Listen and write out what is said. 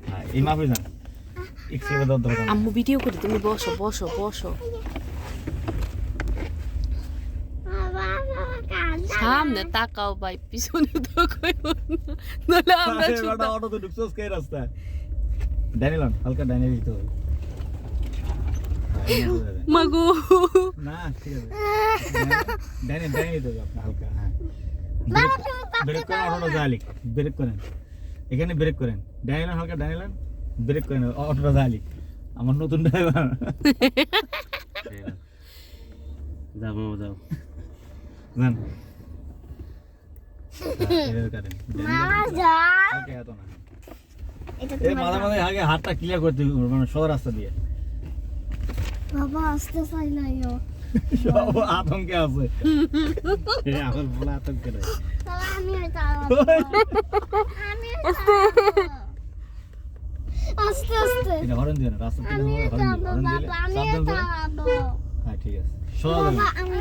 হ্যাঁ এই মাপে যান এক্সরে দাও দরকার আম্মু ভিডিও করে তুমি বসো বসো বসো সামনে তাকাও ভাই পিছনে তাকাও নাহলে আমরা বড় অটো তো ঢুকছস কে রাস্তায় ড্যানিলন হালকা ডাইনে দিতে হবে মাগো না ঠিক আছে ডাইনে দিতে হবে আপনি হালকা হ্যাঁ ব্রেক করেন অটোটা জালিক ব্রেক করেন এখানে ব্রেক করেন ড্যানিলন হালকা ড্যানিলন ব্রেক করেন অটোটা জালিক আমার নতুন ড্রাইভার যাও মামা যাও যান মাঝে মাঝে আগে হাতটা ক্লিয়ার করতে মানে সোজা রাস্তা দিয়ে বাবা আসতে চাই নাই সব আতঙ্কে আছে আমার বলা আতঙ্ক নাই আমি আস্তে আস্তে এটা হরেন দিও না রাস্তা থেকে আমি হরেন দিলে বাবা আমি হ্যাঁ ঠিক আছে সোজা বাবা আমি